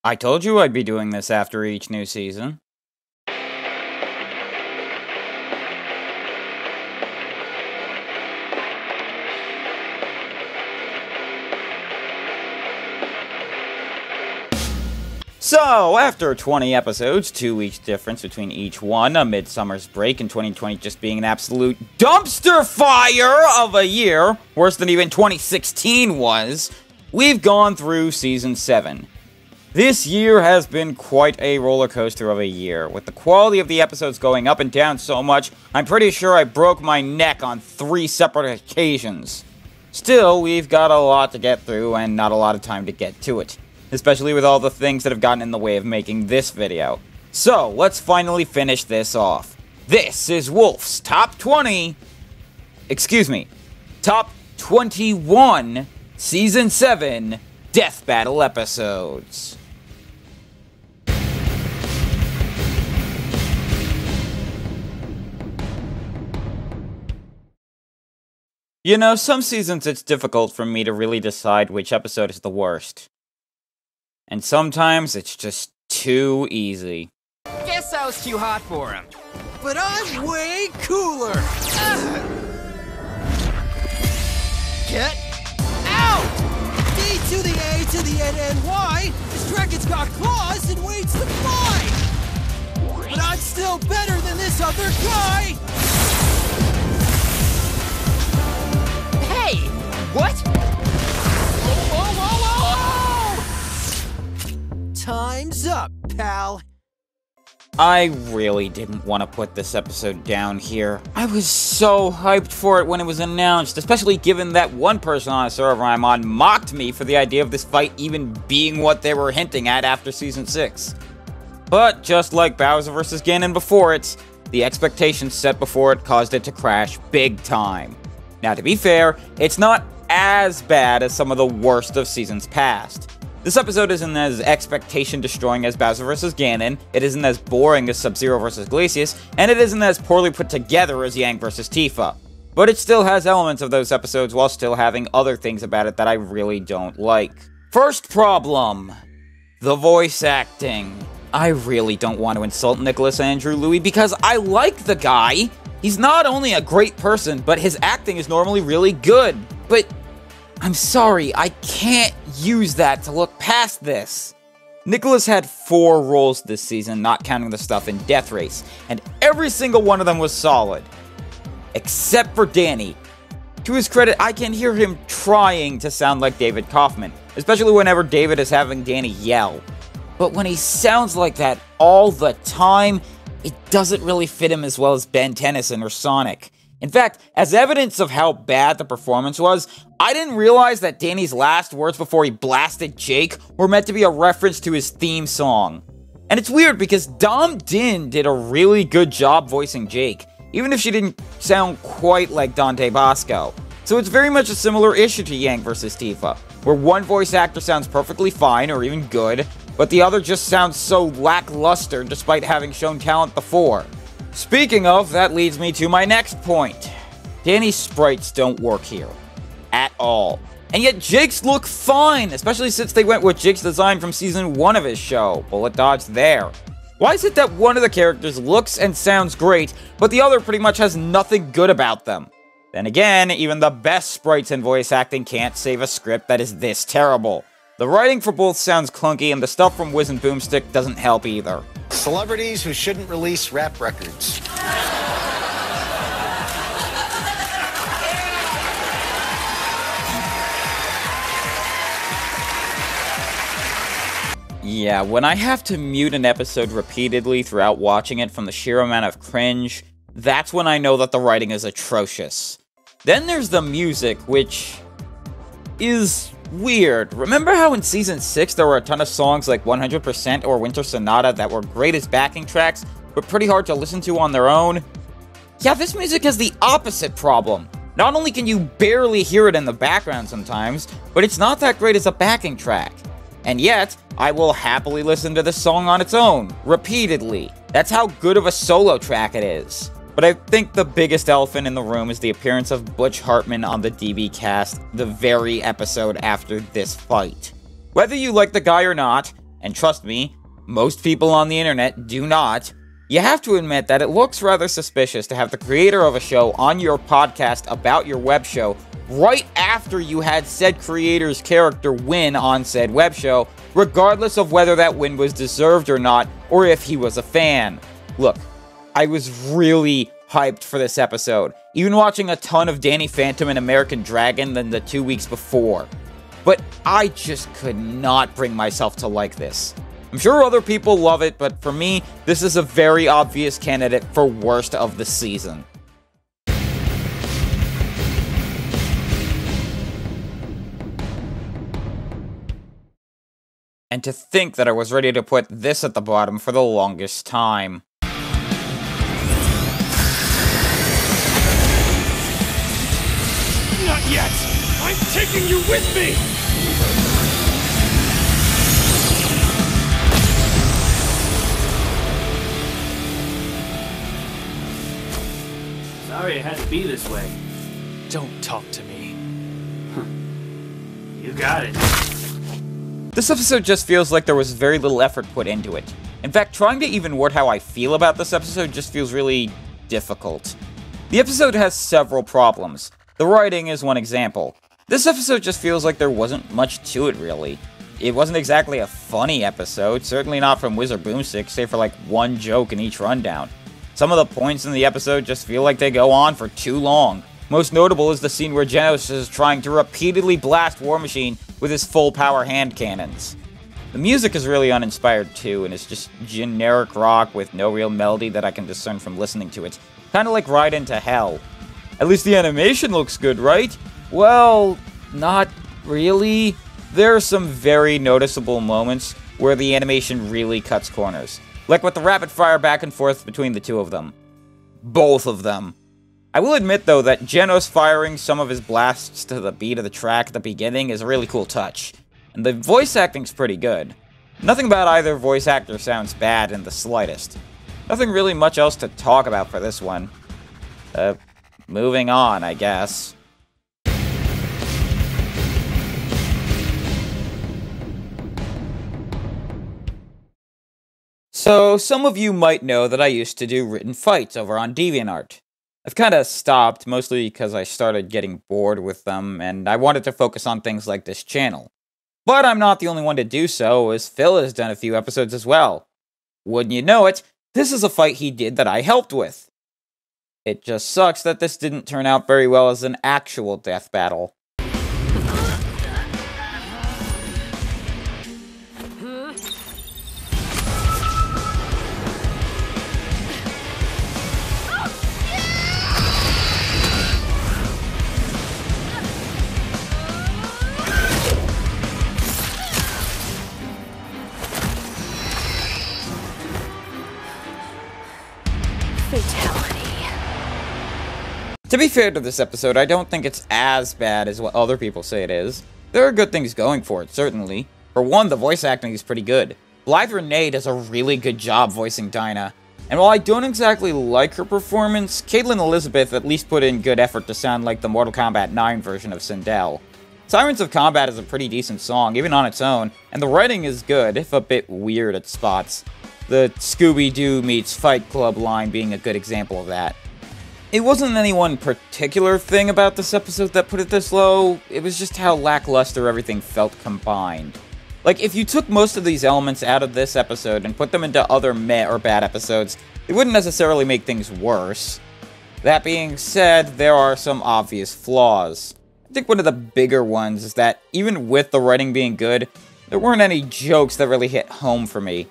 I told you I'd be doing this after each new season. So, after 20 episodes, 2 weeks difference between each one, a midsummer's break, and 2020 just being an absolute dumpster fire of a year, worse than even 2016 was, we've gone through Season 7. This year has been quite a roller coaster of a year, with the quality of the episodes going up and down so much, I'm pretty sure I broke my neck on 3 separate occasions. Still, we've got a lot to get through and not a lot of time to get to it. Especially with all the things that have gotten in the way of making this video. So, let's finally finish this off. This is Wolf's Top 20... Top 21 Season 7 Death Battle episodes. You know, some seasons it's difficult for me to really decide which episode is the worst. And sometimes it's just too easy. Guess I was too hot for him. But I'm way cooler! Get out! D to the A to the N and Y! This dragon's got claws and waits to fly! But I'm still better than this other guy! Hey! What? Whoa, whoa, whoa, whoa! Time's up, pal. I really didn't want to put this episode down here. I was so hyped for it when it was announced, especially given that one person on a server I'm on mocked me for the idea of this fight even being what they were hinting at after Season 6. But just like Bowser vs. Ganon before it, the expectations set before it caused it to crash big time. Now to be fair, it's not as bad as some of the worst of seasons past. This episode isn't as expectation-destroying as Bowser vs. Ganon, it isn't as boring as Sub-Zero vs. Glacius, and it isn't as poorly put together as Yang vs. Tifa. But it still has elements of those episodes while still having other things about it that I really don't like. First problem. The voice acting. I really don't want to insult Nicholas Andrew Louis because I like the guy. He's not only a great person, but his acting is normally really good. But I'm sorry, I can't use that to look past this. Nicholas had 4 roles this season, not counting the stuff in Death Race, and every single one of them was solid. Except for Danny. To his credit, I can hear him trying to sound like David Kaufman, especially whenever David is having Danny yell. But when he sounds like that all the time, it doesn't really fit him as well as Ben Tennyson or Sonic. In fact, as evidence of how bad the performance was, I didn't realize that Danny's last words before he blasted Jake were meant to be a reference to his theme song. And it's weird because Dom Din did a really good job voicing Jake, even if she didn't sound quite like Dante Bosco. So it's very much a similar issue to Yang vs. Tifa, where one voice actor sounds perfectly fine or even good, but the other just sounds so lackluster despite having shown talent before. Speaking of, that leads me to my next point. Danny's sprites don't work here. At all. And yet Jake's look fine, especially since they went with Jake's design from Season 1 of his show, Bullet Dodge there. Why is it that one of the characters looks and sounds great, but the other pretty much has nothing good about them? Then again, even the best sprites and voice acting can't save a script that is this terrible. The writing for both sounds clunky, and the stuff from Wiz and Boomstick doesn't help either. Celebrities who shouldn't release rap records. Yeah, when I have to mute an episode repeatedly throughout watching it from the sheer amount of cringe, that's when I know that the writing is atrocious. Then there's the music, which is weird. Remember how in Season 6 there were a ton of songs like 100% or Winter Sonata that were great as backing tracks, but pretty hard to listen to on their own? Yeah, this music has the opposite problem. Not only can you barely hear it in the background sometimes, but it's not that great as a backing track. And yet, I will happily listen to this song on its own, repeatedly. That's how good of a solo track it is. But I think the biggest elephant in the room is the appearance of Butch Hartman on the DB cast the very episode after this fight. Whether you like the guy or not, and trust me, most people on the internet do not, you have to admit that it looks rather suspicious to have the creator of a show on your podcast about your web show right after you had said creator's character win on said web show, regardless of whether that win was deserved or not, or if he was a fan. Look, I was really hyped for this episode, even watching a ton of Danny Phantom and American Dragon than the 2 weeks before. But I just could not bring myself to like this. I'm sure other people love it, but for me, this is a very obvious candidate for worst of the season. And to think that I was ready to put this at the bottom for the longest time. Not yet! I'm taking you with me! Sorry it had to be this way. Don't talk to me. You got it. This episode just feels like there was very little effort put into it. In fact, trying to even word how I feel about this episode just feels really difficult. The episode has several problems. The writing is one example. This episode just feels like there wasn't much to it, really. It wasn't exactly a funny episode, certainly not from Wizard Boomstick, save for like one joke in each rundown. Some of the points in the episode just feel like they go on for too long. Most notable is the scene where Genos is trying to repeatedly blast War Machine with his full power hand cannons. The music is really uninspired too, and it's just generic rock with no real melody that I can discern from listening to it. Kinda like Ride into Hell. At least the animation looks good, right? Well, not really. There are some very noticeable moments where the animation really cuts corners. Like with the rapid fire back and forth between the two of them. Both of them. I will admit, though, that Genos firing some of his blasts to the beat of the track at the beginning is a really cool touch. And the voice acting's pretty good. Nothing about either voice actor sounds bad in the slightest. Nothing really much else to talk about for this one. Moving on, I guess. So, some of you might know that I used to do written fights over on DeviantArt. I've kinda stopped, mostly because I started getting bored with them, and I wanted to focus on things like this channel. But I'm not the only one to do so, as Phil has done a few episodes as well. Wouldn't you know it, this is a fight he did that I helped with. It just sucks that this didn't turn out very well as an actual death battle. To be fair to this episode, I don't think it's as bad as what other people say it is. There are good things going for it, certainly. For one, the voice acting is pretty good. Blythe Renee does a really good job voicing Dinah. And while I don't exactly like her performance, Caitlin Elizabeth at least put in good effort to sound like the Mortal Kombat 9 version of Sindel. Sirens of Combat is a pretty decent song, even on its own, and the writing is good, if a bit weird at spots. The Scooby-Doo meets Fight Club line being a good example of that. It wasn't any one particular thing about this episode that put it this low, it was just how lackluster everything felt combined. Like, if you took most of these elements out of this episode and put them into other meh or bad episodes, it wouldn't necessarily make things worse. That being said, there are some obvious flaws. I think one of the bigger ones is that, even with the writing being good, there weren't any jokes that really hit home for me.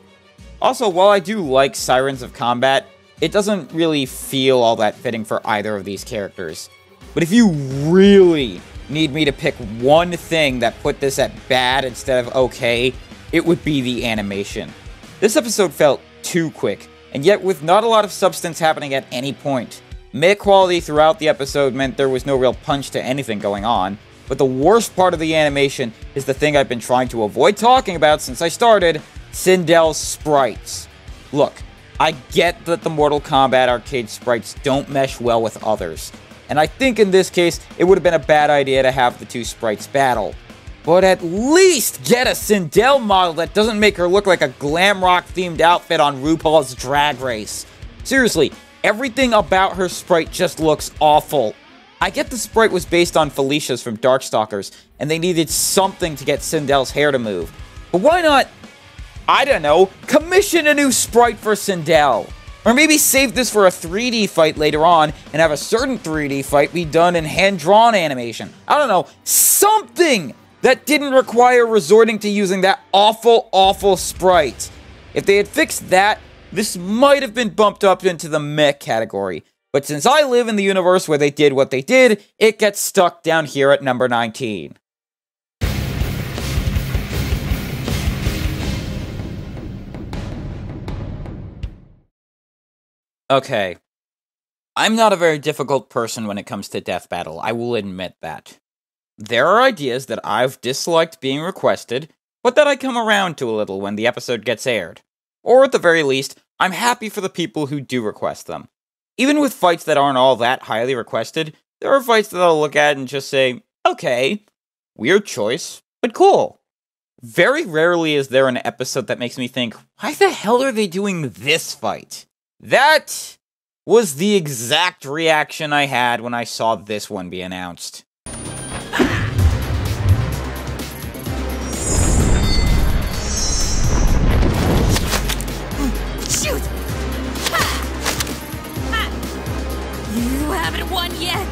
Also, while I do like Sirens of Combat, it doesn't really feel all that fitting for either of these characters. But if you really need me to pick one thing that put this at bad instead of okay, it would be the animation. This episode felt too quick, and yet with not a lot of substance happening at any point. Meh quality throughout the episode meant there was no real punch to anything going on, but the worst part of the animation is the thing I've been trying to avoid talking about since I started, Sindel's sprites. Look, I get that the Mortal Kombat arcade sprites don't mesh well with others, and I think in this case, it would have been a bad idea to have the two sprites battle. But at least get a Sindel model that doesn't make her look like a glam rock themed outfit on RuPaul's Drag Race. Seriously, everything about her sprite just looks awful. I get the sprite was based on Felicia's from Darkstalkers, and they needed something to get Sindel's hair to move. But why not, I don't know, commission a new sprite for Sindel? Or maybe save this for a 3D fight later on, and have a certain 3D fight be done in hand-drawn animation. I don't know, something that didn't require resorting to using that awful, awful sprite. If they had fixed that, this might have been bumped up into the meh category. But since I live in the universe where they did what they did, it gets stuck down here at number 19. Okay. I'm not a very difficult person when it comes to Death Battle, I will admit that. There are ideas that I've disliked being requested, but that I come around to a little when the episode gets aired. Or at the very least, I'm happy for the people who do request them. Even with fights that aren't all that highly requested, there are fights that I'll look at and just say, okay, weird choice, but cool. Very rarely is there an episode that makes me think, why the hell are they doing this fight? That was the exact reaction I had when I saw this one be announced. Shoot! You haven't won yet!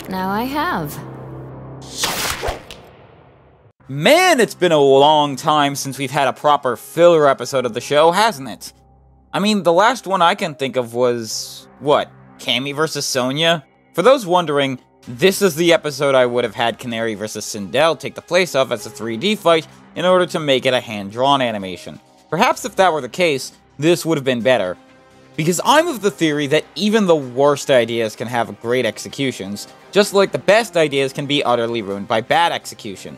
Now I have. Man, it's been a long time since we've had a proper filler episode of the show, hasn't it? I mean, the last one I can think of was, what, Cammy vs. Sonya? For those wondering, this is the episode I would have had Canary vs. Sindel take the place of as a 3D fight in order to make it a hand-drawn animation. Perhaps if that were the case, this would have been better. Because I'm of the theory that even the worst ideas can have great executions, just like the best ideas can be utterly ruined by bad execution.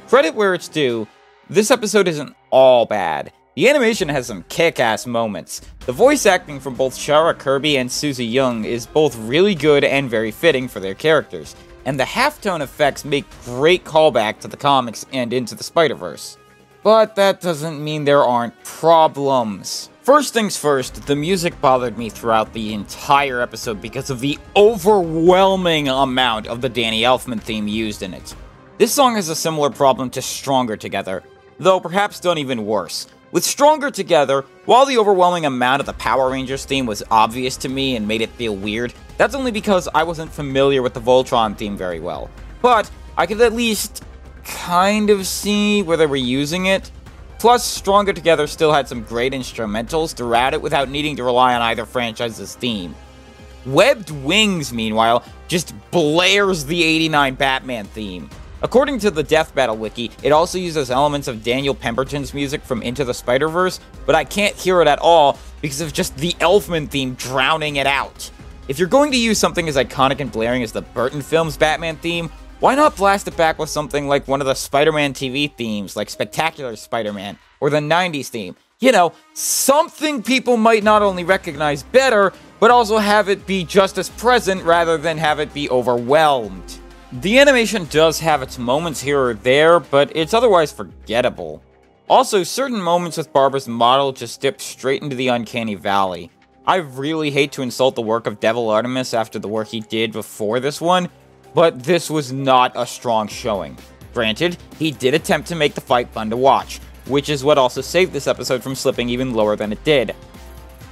Credit where it's due, this episode isn't all bad. The animation has some kick-ass moments. The voice acting from both Shara Kirby and Susie Young is both really good and very fitting for their characters, and the halftone effects make great callback to the comics and Into the Spider-Verse. But that doesn't mean there aren't problems. First things first, the music bothered me throughout the entire episode because of the overwhelming amount of the Danny Elfman theme used in it. This song has a similar problem to Stronger Together, though perhaps done even worse. With Stronger Together, while the overwhelming amount of the Power Rangers theme was obvious to me and made it feel weird, that's only because I wasn't familiar with the Voltron theme very well. But I could at least kind of see where they were using it. Plus, Stronger Together still had some great instrumentals throughout it without needing to rely on either franchise's theme. Webbed Wings, meanwhile, just blares the '89 Batman theme. According to the Death Battle wiki, it also uses elements of Daniel Pemberton's music from Into the Spider-Verse, but I can't hear it at all because of just the Elfman theme drowning it out. If you're going to use something as iconic and blaring as the Burton film's Batman theme, why not blast it back with something like one of the Spider-Man TV themes, like Spectacular Spider-Man, or the 90s theme? You know, something people might not only recognize better, but also have it be just as present rather than have it be overwhelmed. The animation does have its moments here or there, but it's otherwise forgettable. Also, certain moments with Barbara's model just dip straight into the uncanny valley. I really hate to insult the work of Devil Artemis after the work he did before this one, but this was not a strong showing. Granted, he did attempt to make the fight fun to watch, which is what also saved this episode from slipping even lower than it did.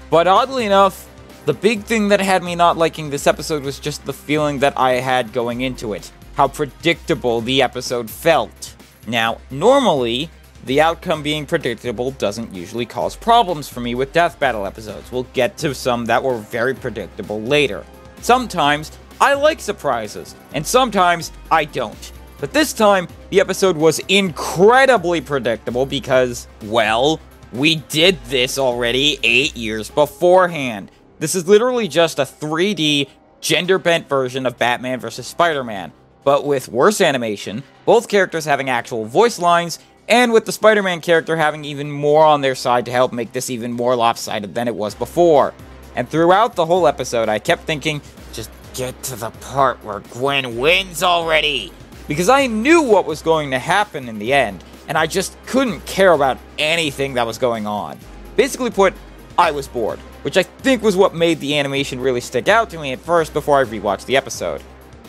But oddly enough, the big thing that had me not liking this episode was just the feeling that I had going into it. How predictable the episode felt. Now, normally, the outcome being predictable doesn't usually cause problems for me with Death Battle episodes. We'll get to some that were very predictable later. Sometimes, I like surprises, and sometimes I don't. But this time, the episode was incredibly predictable because, well, we did this already 8 years beforehand. This is literally just a 3D gender-bent version of Batman vs. Spider-Man, but with worse animation, both characters having actual voice lines, and with the Spider-Man character having even more on their side to help make this even more lopsided than it was before. And throughout the whole episode, I kept thinking, just get to the part where Gwen wins already! Because I knew what was going to happen in the end, and I just couldn't care about anything that was going on. Basically put, I was bored, which I think was what made the animation really stick out to me at first before I rewatched the episode.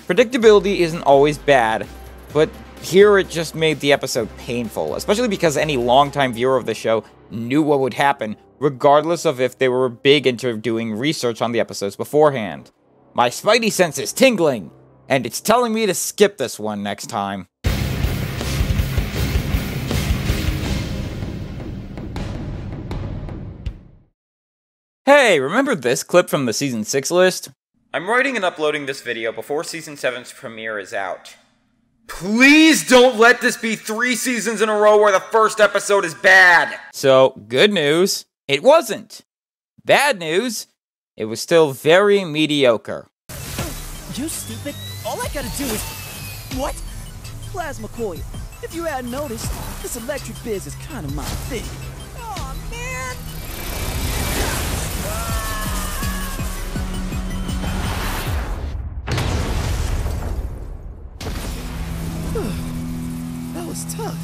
Predictability isn't always bad, but here it just made the episode painful, especially because any longtime viewer of the show knew what would happen, regardless of if they were big into doing research on the episodes beforehand. My spidey sense is tingling, and it's telling me to skip this one next time. Hey, remember this clip from the Season 6 list? I'm writing and uploading this video before Season 7's premiere is out. Please don't let this be 3 seasons in a row where the first episode is bad! So, good news, it wasn't. Bad news, it was still very mediocre. You stupid. All I gotta do is... What? Plasma coil. If you hadn't noticed, this electric biz is kind of my thing. Aw, man! That was tough.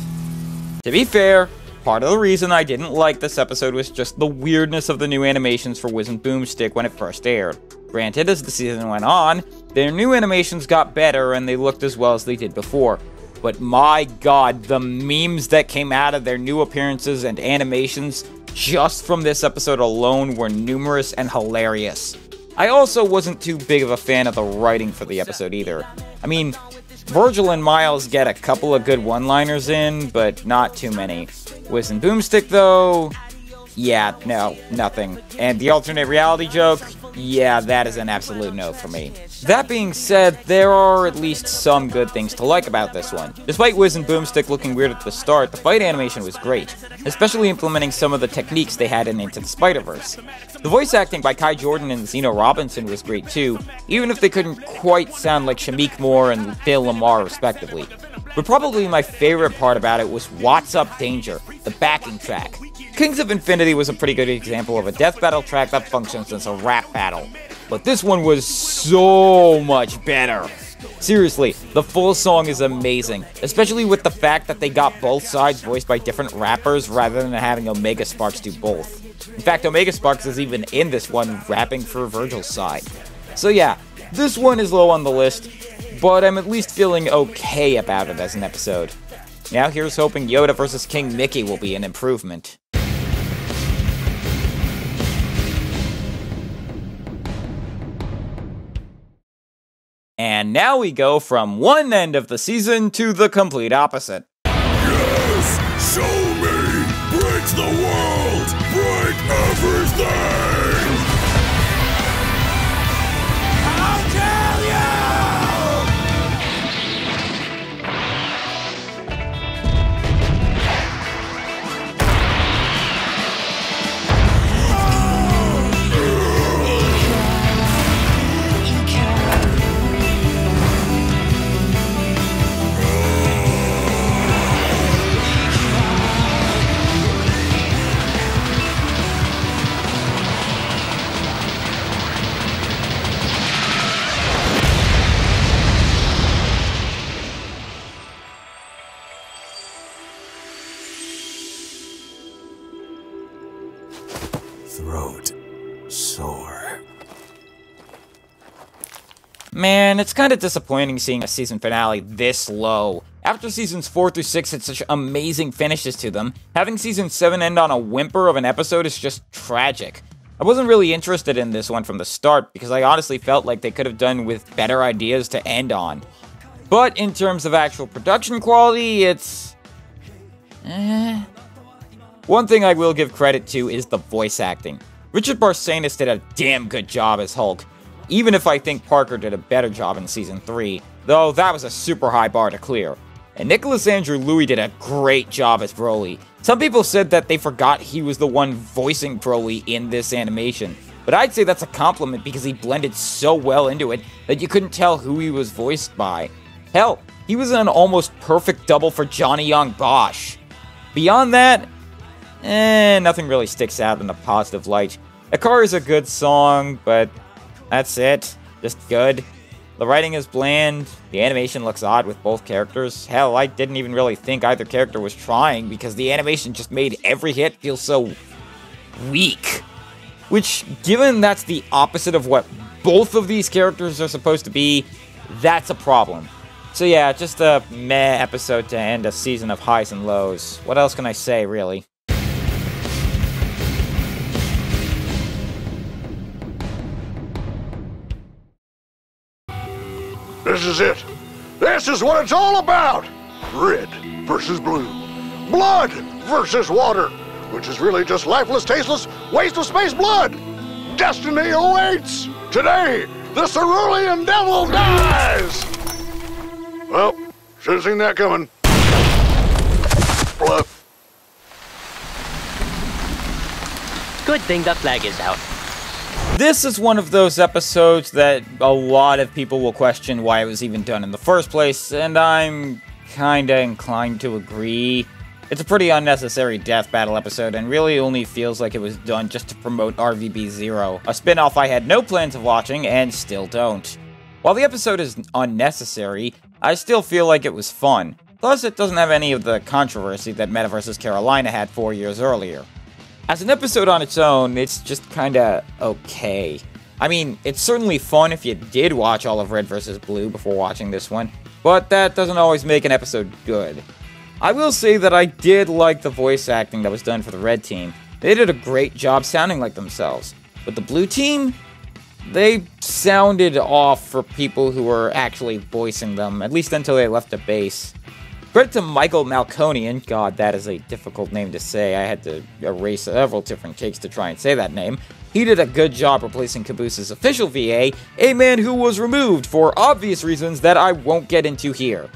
To be fair, part of the reason I didn't like this episode was just the weirdness of the new animations for Wiz and Boomstick when it first aired. Granted, as the season went on, their new animations got better and they looked as well as they did before. But my god, the memes that came out of their new appearances and animations just from this episode alone were numerous and hilarious. I also wasn't too big of a fan of the writing for the episode either. I mean, Virgil and Miles get a couple of good one-liners in, but not too many. Wiz and Boomstick, though, yeah, no, nothing. And the alternate reality joke, yeah, that is an absolute no for me. That being said, there are at least some good things to like about this one. Despite Wiz and Boomstick looking weird at the start, the fight animation was great, especially implementing some of the techniques they had in Into the Spider-Verse. The voice acting by Kai Jordan and Zeno Robinson was great too, even if they couldn't quite sound like Shamik Moore and Bill Lamar respectively. But probably my favorite part about it was What's Up Danger, the backing track. Kings of Infinity was a pretty good example of a death battle track that functions as a rap battle, but this one was so much better. Seriously, the full song is amazing, especially with the fact that they got both sides voiced by different rappers rather than having Omega Sparks do both. In fact, Omega Sparks is even in this one rapping for Virgil's side. So yeah, this one is low on the list, but I'm at least feeling okay about it as an episode. Now here's hoping Yoda vs. King Mickey will be an improvement. And now we go from one end of the season to the complete opposite. Yes! Show me! Break the world! Break everything! I'll tell you! Throat sore. Man, it's kinda disappointing seeing a season finale this low. After seasons 4 through 6 had such amazing finishes to them, having season 7 end on a whimper of an episode is just tragic. I wasn't really interested in this one from the start because I honestly felt like they could have done with better ideas to end on. But in terms of actual production quality, it's... One thing I will give credit to is the voice acting. Richard Barsanis did a damn good job as Hulk, even if I think Parker did a better job in Season 3, though that was a super high bar to clear. And Nicholas Andrew Louis did a great job as Broly. Some people said that they forgot he was the one voicing Broly in this animation, but I'd say that's a compliment because he blended so well into it that you couldn't tell who he was voiced by. Hell, he was an almost perfect double for Johnny Young Bosch. Beyond that, nothing really sticks out in a positive light. Akari is a good song, but that's it. Just good. The writing is bland, the animation looks odd with both characters. Hell, I didn't even really think either character was trying because the animation just made every hit feel so weak. Which, given that's the opposite of what both of these characters are supposed to be, that's a problem. So yeah, just a meh episode to end a season of highs and lows. What else can I say, really? This is it. This is what it's all about. Red versus blue. Blood versus water, which is really just lifeless, tasteless waste of space blood. Destiny awaits. Today, the Cerulean Devil dies. Well, should have seen that coming. Bluff. Good thing the flag is out. This is one of those episodes that a lot of people will question why it was even done in the first place, and I'm kinda inclined to agree. It's a pretty unnecessary death battle episode, and really only feels like it was done just to promote RVB Zero, a spin-off I had no plans of watching, and still don't. While the episode is unnecessary, I still feel like it was fun. Plus, it doesn't have any of the controversy that Meta vs. Carolina had 4 years earlier. As an episode on its own, it's just kinda okay. I mean, it's certainly fun if you did watch all of Red vs. Blue before watching this one, but that doesn't always make an episode good. I will say that I did like the voice acting that was done for the Red team. They did a great job sounding like themselves. But the Blue team? They sounded off for people who were actually voicing them, at least until they left the base. Credit to Michael Malconian, god that is a difficult name to say, I had to erase several different takes to try and say that name. He did a good job replacing Caboose's official VA, a man who was removed for obvious reasons that I won't get into here.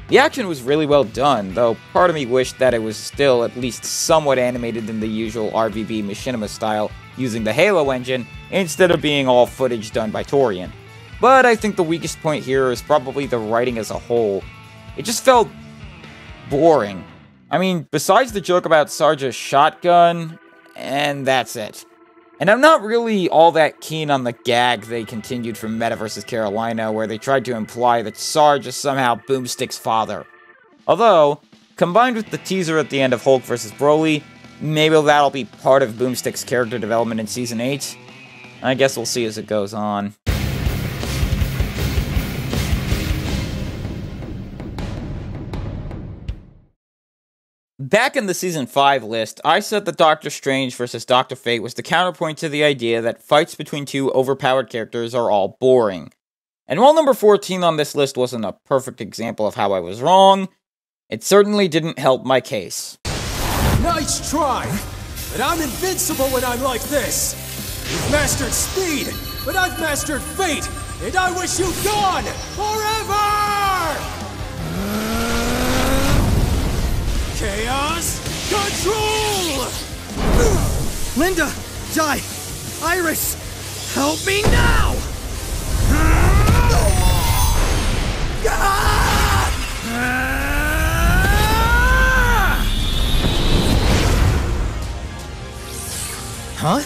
The action was really well done, though part of me wished that it was still at least somewhat animated in the usual RVB Machinima style, using the Halo engine, instead of being all footage done by Torian. But I think the weakest point here is probably the writing as a whole. It just felt boring. I mean, besides the joke about Sarge's shotgun, and that's it. And I'm not really all that keen on the gag they continued from Meta vs. Carolina, where they tried to imply that Sarge is somehow Boomstick's father. Although, combined with the teaser at the end of Hulk vs. Broly, maybe that'll be part of Boomstick's character development in Season 8. I guess we'll see as it goes on. Back in the Season 5 list, I said that Doctor Strange vs. Dr. Fate was the counterpoint to the idea that fights between two overpowered characters are all boring. And while number 14 on this list wasn't a perfect example of how I was wrong, it certainly didn't help my case. Nice try, but I'm invincible when I'm like this. You've mastered speed, but I've mastered fate, and I wish you gone forever! Chaos Control! Linda! Di! Iris! Help me now! Huh?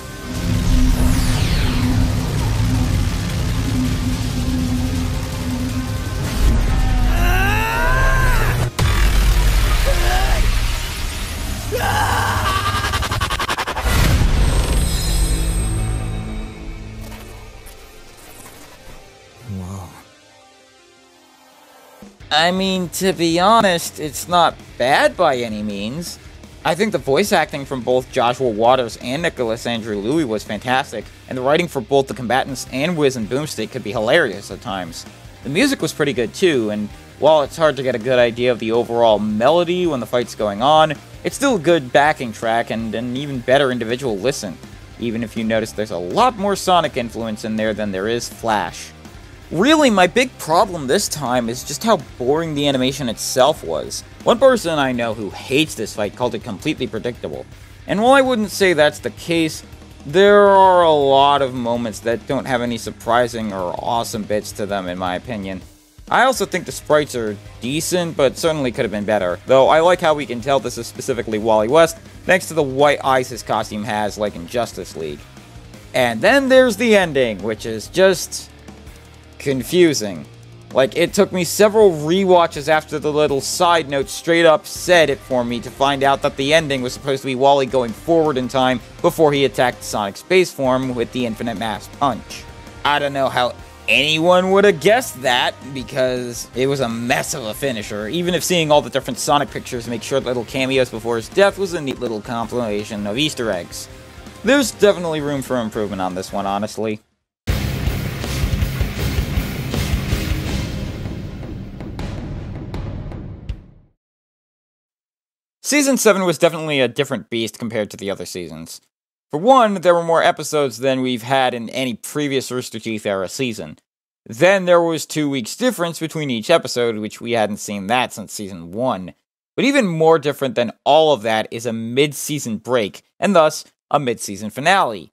Whoa. I mean, to be honest, it's not bad by any means. I think the voice acting from both Joshua Waters and Nicholas Andrew Louis was fantastic, and the writing for both the combatants and Wiz and Boomstick could be hilarious at times. The music was pretty good too, and while it's hard to get a good idea of the overall melody when the fight's going on, it's still a good backing track and an even better individual listen, even if you notice there's a lot more Sonic influence in there than there is Flash. Really, my big problem this time is just how boring the animation itself was. One person I know who hates this fight called it completely predictable, and while I wouldn't say that's the case, There are a lot of moments that don't have any surprising or awesome bits to them, in my opinion. I also think the sprites are decent, but certainly could have been better, though I like how we can tell this is specifically Wally West, thanks to the white eyes his costume has, like in Justice League. And then there's the ending, which is just confusing. Like, it took me several rewatches after the little side note straight up said it for me to find out that the ending was supposed to be Wally going forward in time before he attacked Sonic Space Form with the Infinite Mass Punch. I don't know how anyone would have guessed that, because it was a mess of a finisher, even if seeing all the different Sonic pictures make short little cameos before his death was a neat little compilation of Easter eggs. There's definitely room for improvement on this one, honestly. Season 7 was definitely a different beast compared to the other seasons. For one, there were more episodes than we've had in any previous Rooster Teeth era season. Then there was 2 weeks difference between each episode, which we hadn't seen that since Season 1. But even more different than all of that is a mid-season break, and thus, a mid-season finale.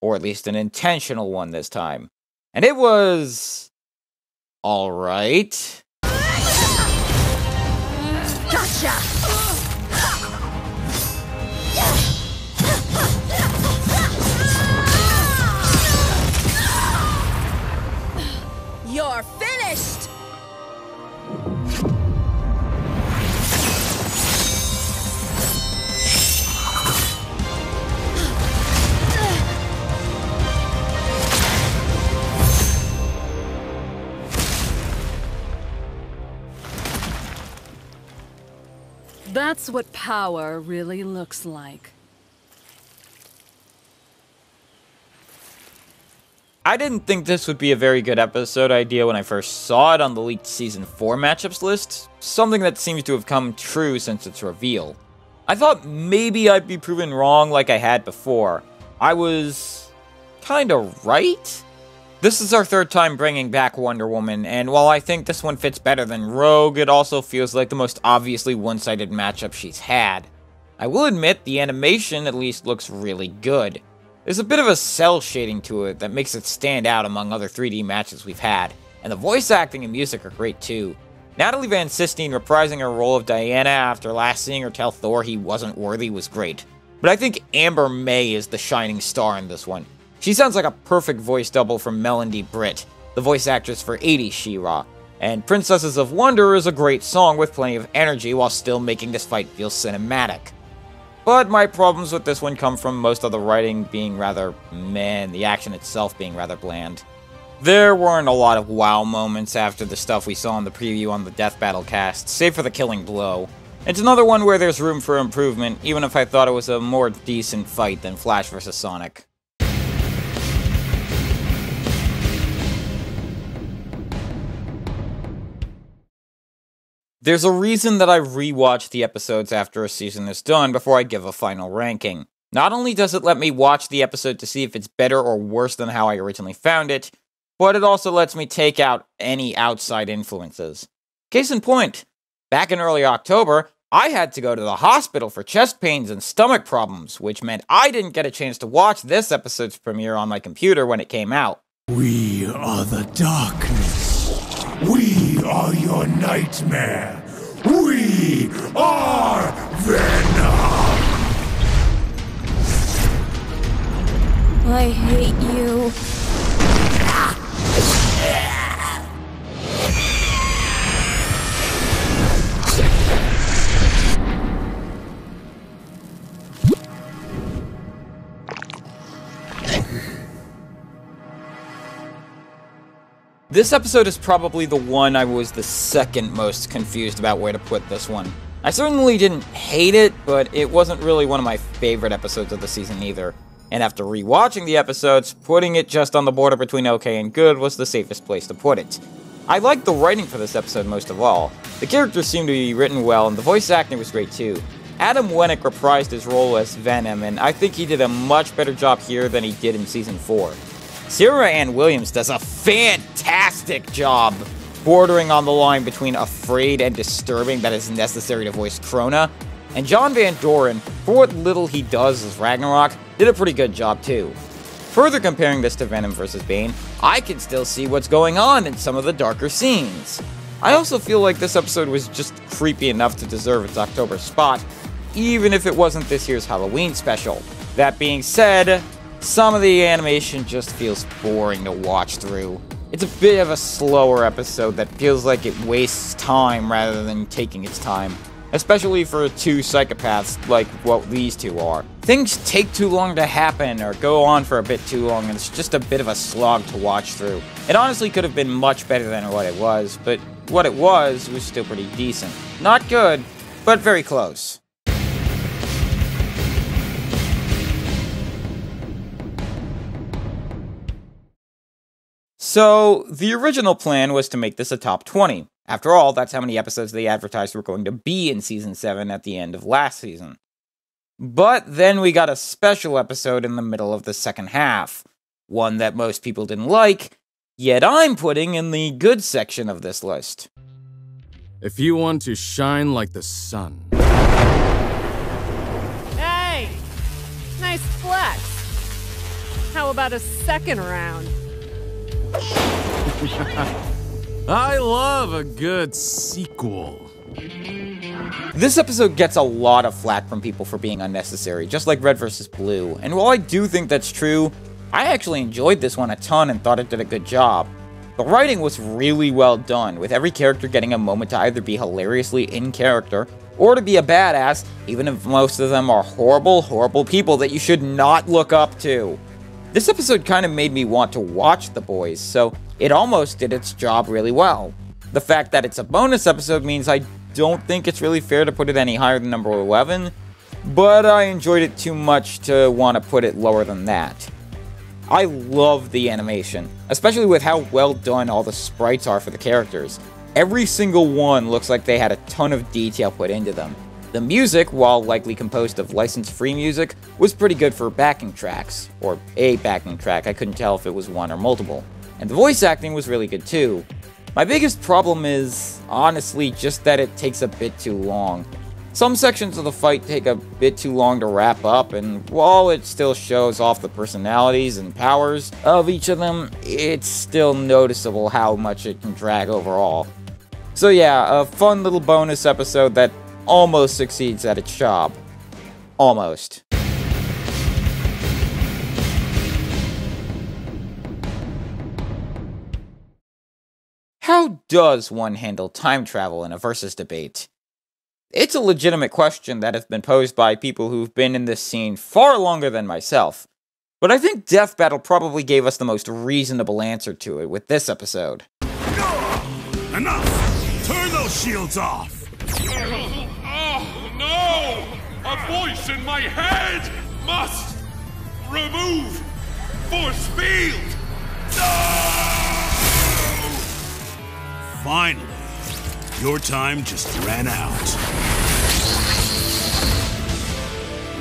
Or at least an intentional one this time. And it was... alright. Gotcha! You're finished! That's what power really looks like. I didn't think this would be a very good episode idea when I first saw it on the leaked Season 4 matchups list, something that seems to have come true since its reveal. I thought maybe I'd be proven wrong like I had before. I was... kinda right? This is our third time bringing back Wonder Woman, and while I think this one fits better than Rogue, it also feels like the most obviously one-sided matchup she's had. I will admit, the animation at least looks really good. There's a bit of a cell shading to it that makes it stand out among other 3D matches we've had, and the voice acting and music are great too. Natalie Van Sistine reprising her role of Diana after last seeing her tell Thor he wasn't worthy was great, but I think Amber May is the shining star in this one. She sounds like a perfect voice double for Melody Britt, the voice actress for 80s She-Ra, and Princesses of Wonder is a great song with plenty of energy while still making this fight feel cinematic. But my problems with this one come from most of the writing being rather meh and the action itself being rather bland. There weren't a lot of wow moments after the stuff we saw in the preview on the Death Battle cast, save for the killing blow. It's another one where there's room for improvement, even if I thought it was a more decent fight than Flash vs. Sonic. There's a reason that I rewatch the episodes after a season is done before I give a final ranking. Not only does it let me watch the episode to see if it's better or worse than how I originally found it, but it also lets me take out any outside influences. Case in point, back in early October, I had to go to the hospital for chest pains and stomach problems, which meant I didn't get a chance to watch this episode's premiere on my computer when it came out. We are the darkness. We are your nightmare. We are Venom. I hate you. This episode is probably the one I was the second most confused about where to put this one. I certainly didn't hate it, but it wasn't really one of my favorite episodes of the season either. And after rewatching the episodes, putting it just on the border between okay and good was the safest place to put it. I liked the writing for this episode most of all. The characters seemed to be written well, and the voice acting was great too. Adam Winnick reprised his role as Venom, and I think he did a much better job here than he did in Season 4. Sarah Ann Williams does a fantastic job, bordering on the line between afraid and disturbing that is necessary to voice Crona. And John Van Doren, for what little he does as Ragnarok, did a pretty good job too. Further comparing this to Venom vs. Bane, I can still see what's going on in some of the darker scenes. I also feel like this episode was just creepy enough to deserve its October spot, even if it wasn't this year's Halloween special. That being said, some of the animation just feels boring to watch through. It's a bit of a slower episode that feels like it wastes time rather than taking its time. Especially for two psychopaths like what these two are. Things take too long to happen or go on for a bit too long, and it's just a bit of a slog to watch through. It honestly could have been much better than what it was, but what it was still pretty decent. Not good, but very close. So, the original plan was to make this a top 20. After all, that's how many episodes they advertised were going to be in Season 7 at the end of last season. But then we got a special episode in the middle of the second half. One that most people didn't like, yet I'm putting in the good section of this list. If you want to shine like the sun. Hey! Nice flex. How about a second round? I love a good sequel. This episode gets a lot of flack from people for being unnecessary, just like Red vs. Blue, and while I do think that's true, I actually enjoyed this one a ton and thought it did a good job. The writing was really well done, with every character getting a moment to either be hilariously in character, or to be a badass, even if most of them are horrible, horrible people that you should not look up to. This episode kind of made me want to watch The Boys, so it almost did its job really well. The fact that it's a bonus episode means I don't think it's really fair to put it any higher than number 11, but I enjoyed it too much to want to put it lower than that. I love the animation, especially with how well done all the sprites are for the characters. Every single one looks like they had a ton of detail put into them. The music, while likely composed of license-free music, was pretty good for backing tracks, or a backing track, I couldn't tell if it was one or multiple. And the voice acting was really good too. My biggest problem is, honestly, just that it takes a bit too long. Some sections of the fight take a bit too long to wrap up, and while it still shows off the personalities and powers of each of them, it's still noticeable how much it can drag overall. So yeah, a fun little bonus episode that almost succeeds at its job. Almost. How does one handle time travel in a versus debate? It's a legitimate question that has been posed by people who've been in this scene far longer than myself, but I think Death Battle probably gave us the most reasonable answer to it with this episode. Enough! Turn those shields off! Oh, no! A voice in my head must remove force field! No! Finally, your time just ran out.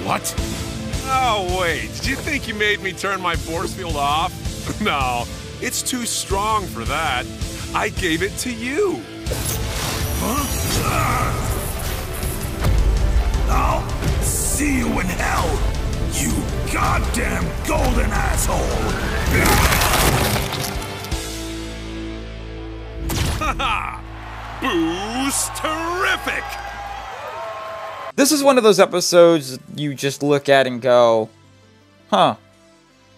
What? Oh, wait. Did you think you made me turn my force field off? No, it's too strong for that. I gave it to you. Huh? I'll see you in hell, you goddamn golden asshole! Haha! Boost terrific! This is one of those episodes you just look at and go, huh,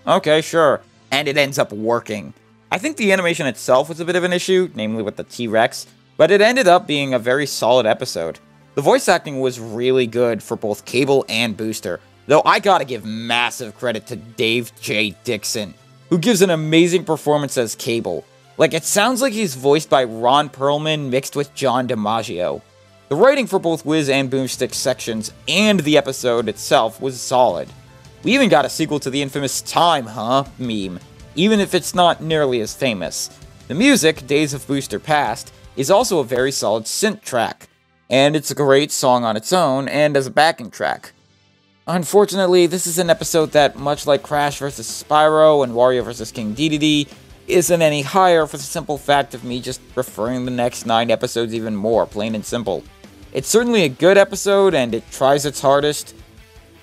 okay, sure, and it ends up working. I think the animation itself was a bit of an issue, namely with the T-Rex, but it ended up being a very solid episode. The voice acting was really good for both Cable and Booster, though I gotta give massive credit to Dave J. Dixon, who gives an amazing performance as Cable. Like, it sounds like he's voiced by Ron Perlman mixed with John DiMaggio. The writing for both Wiz and Boomstick sections and the episode itself was solid. We even got a sequel to the infamous Time, huh? Meme, even if it's not nearly as famous. The music, Days of Booster Past, is also a very solid synth track, and it's a great song on its own and as a backing track. Unfortunately, this is an episode that, much like Crash vs. Spyro and Wario vs. King Dedede, isn't any higher for the simple fact of me just preferring the next 9 episodes even more, plain and simple. It's certainly a good episode, and it tries its hardest,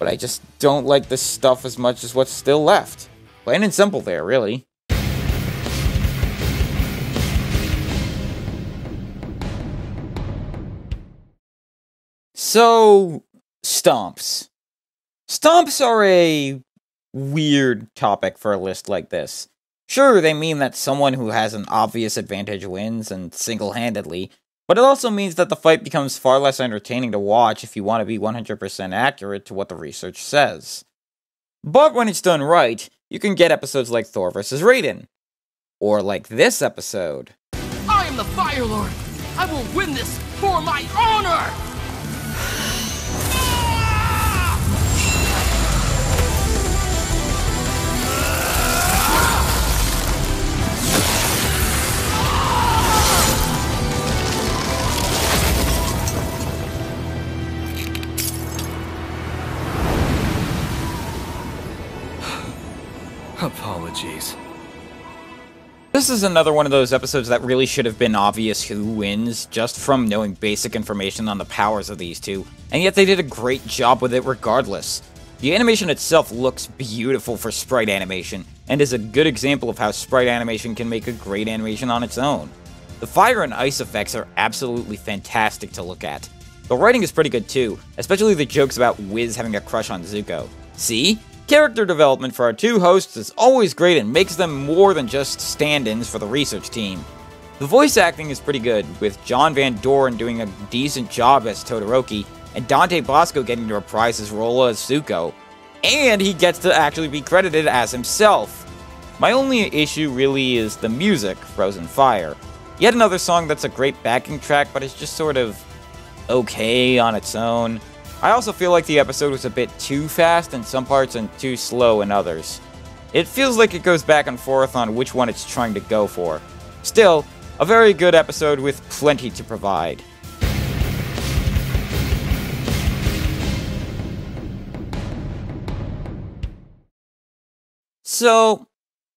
but I just don't like the stuff as much as what's still left. Plain and simple there, really. So, stomps. Stomps are a weird topic for a list like this. Sure, they mean that someone who has an obvious advantage wins, and single-handedly, but it also means that the fight becomes far less entertaining to watch if you want to be 100% accurate to what the research says. But when it's done right, you can get episodes like Thor vs. Raiden. Or like this episode. I am the Fire Lord! I will win this for my honor! Apologies. This is another one of those episodes that really should have been obvious who wins, just from knowing basic information on the powers of these two, and yet they did a great job with it regardless. The animation itself looks beautiful for sprite animation, and is a good example of how sprite animation can make a great animation on its own. The fire and ice effects are absolutely fantastic to look at. The writing is pretty good too, especially the jokes about Wiz having a crush on Zuko. See? Character development for our two hosts is always great and makes them more than just stand-ins for the research team. The voice acting is pretty good, with John Van Doren doing a decent job as Todoroki, and Dante Bosco getting to reprise his role as Zuko. And he gets to actually be credited as himself. My only issue really is the music, Frozen Fire. Yet another song that's a great backing track, but is just sort of okay on its own. I also feel like the episode was a bit too fast in some parts and too slow in others. It feels like it goes back and forth on which one it's trying to go for. Still, a very good episode with plenty to provide. So,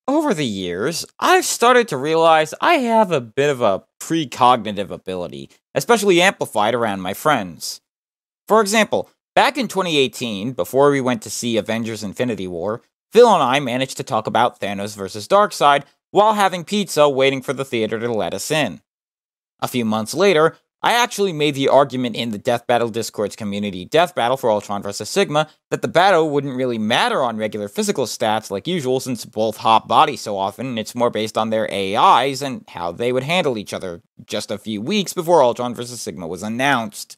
over the years, I've started to realize I have a bit of a precognitive ability, especially amplified around my friends. For example, back in 2018, before we went to see Avengers Infinity War, Phil and I managed to talk about Thanos vs. Darkseid while having pizza waiting for the theater to let us in. A few months later, I actually made the argument in the Death Battle Discord's community Death Battle for Ultron vs. Sigma that the battle wouldn't really matter on regular physical stats like usual since both hop bodies so often and it's more based on their AIs and how they would handle each other just a few weeks before Ultron vs. Sigma was announced.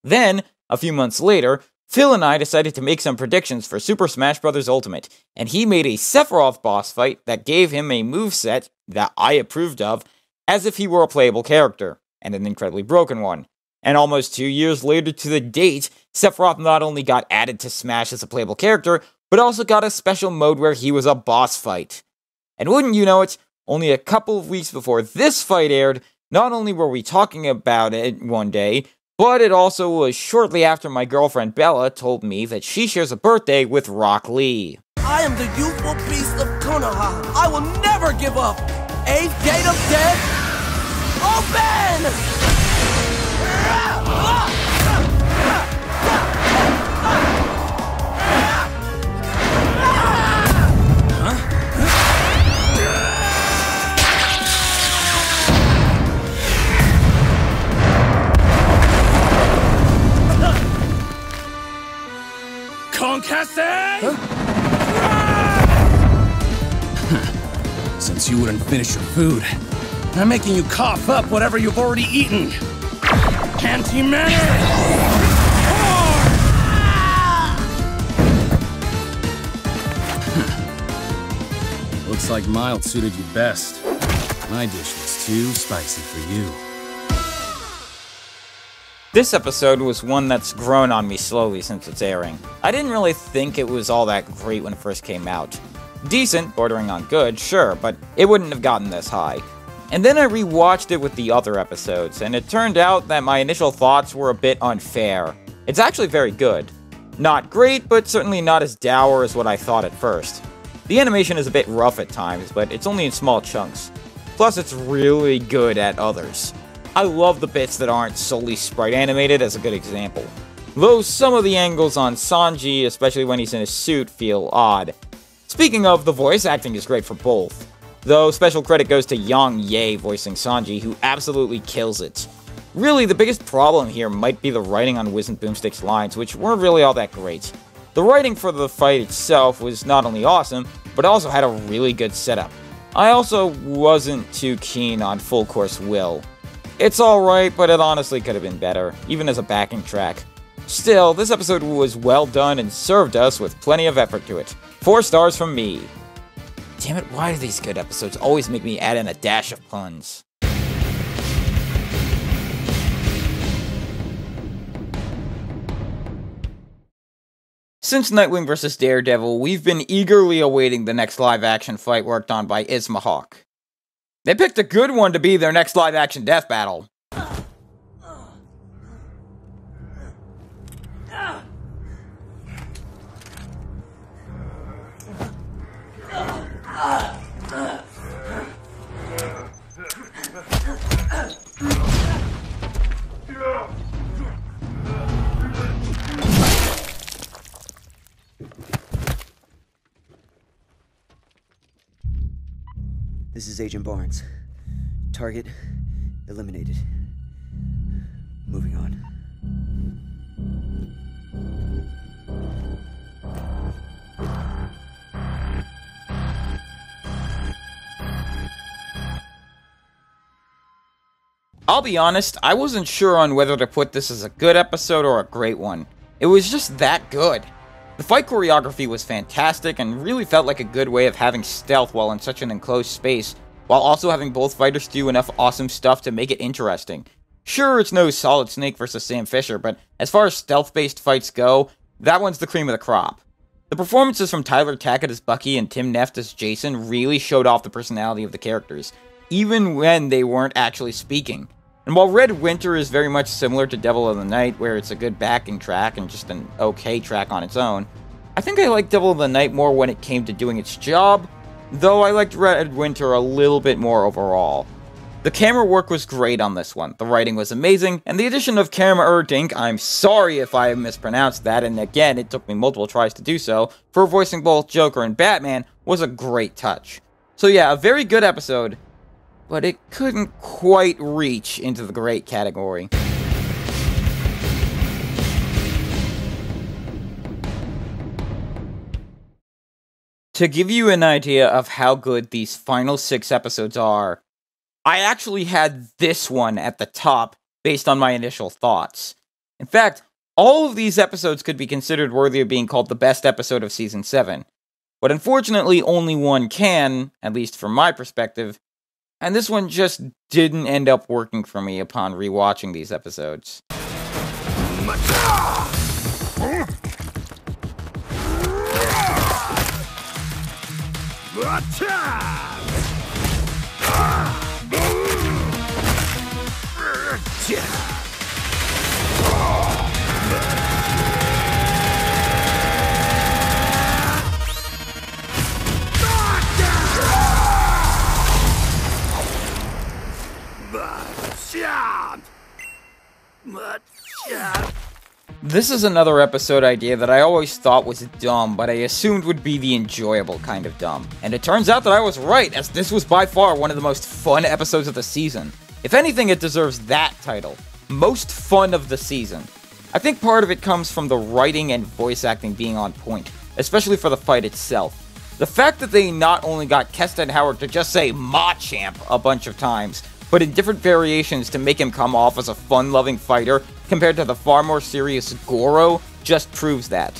Then, a few months later, Phil and I decided to make some predictions for Super Smash Bros. Ultimate, and he made a Sephiroth boss fight that gave him a moveset that I approved of as if he were a playable character, and an incredibly broken one. And almost 2 years later to the date, Sephiroth not only got added to Smash as a playable character, but also got a special mode where he was a boss fight. And wouldn't you know it, only a couple of weeks before this fight aired, not only were we talking about it one day, but it also was shortly after my girlfriend Bella told me that she shares a birthday with Rock Lee. I am the youthful beast of Konoha. I will never give up. 8th gate of death, open! Since you wouldn't finish your food, I'm making you cough up whatever you've already eaten. Anti-manner! Looks like mild suited you best. My dish was too spicy for you. This episode was one that's grown on me slowly since its airing. I didn't really think it was all that great when it first came out. Decent, bordering on good, sure, but it wouldn't have gotten this high. And then I rewatched it with the other episodes, and it turned out that my initial thoughts were a bit unfair. It's actually very good. Not great, but certainly not as dour as what I thought at first. The animation is a bit rough at times, but it's only in small chunks. Plus, it's really good at others. I love the bits that aren't solely sprite animated as a good example. though some of the angles on Sanji, especially when he's in his suit, feel odd. Speaking of, the voice acting is great for both, though special credit goes to Yang Ye voicing Sanji, who absolutely kills it. Really, the biggest problem here might be the writing on Wiz and Boomstick's lines, which weren't really all that great. The writing for the fight itself was not only awesome, but also had a really good setup. I also wasn't too keen on Full Course Will. It's alright, but it honestly could have been better, even as a backing track. Still, this episode was well done and served us with plenty of effort to it. 4 stars from me. Damn it, why do these good episodes always make me add in a dash of puns? Since Nightwing vs. Daredevil, we've been eagerly awaiting the next live-action fight worked on by Ismahawk. They picked a good one to be their next live-action death battle. This is Agent Barnes. Target eliminated. Moving on. I'll be honest, I wasn't sure on whether to put this as a good episode or a great one. It was just that good. The fight choreography was fantastic and really felt like a good way of having stealth while in such an enclosed space, while also having both fighters do enough awesome stuff to make it interesting. Sure, it's no Solid Snake vs. Sam Fisher, but as far as stealth-based fights go, that one's the cream of the crop. The performances from Tyler Tackett as Bucky and Tim Neft as Jason really showed off the personality of the characters, even when they weren't actually speaking. And while Red Winter is very much similar to Devil of the Night, where it's a good backing track and just an okay track on its own, I think I liked Devil of the Night more when it came to doing its job, though I liked Red Winter a little bit more overall. The camera work was great on this one, the writing was amazing, and the addition of Cam Erdink, I'm sorry if I mispronounced that, and again, it took me multiple tries to do so, for voicing both Joker and Batman, was a great touch. So yeah, a very good episode, but it couldn't quite reach into the great category. To give you an idea of how good these final 6 episodes are, I actually had this one at the top based on my initial thoughts. In fact, all of these episodes could be considered worthy of being called the best episode of Season 7. But unfortunately, only one can, at least from my perspective, and this one just didn't end up working for me upon rewatching these episodes. This is another episode idea that I always thought was dumb, but I assumed would be the enjoyable kind of dumb. And it turns out that I was right, as this was by far one of the most fun episodes of the season. If anything, it deserves that title. Most fun of the season. I think part of it comes from the writing and voice acting being on point, especially for the fight itself. The fact that they not only got Keston Howard to just say Machamp a bunch of times, but in different variations to make him come off as a fun-loving fighter compared to the far more serious Goro just proves that.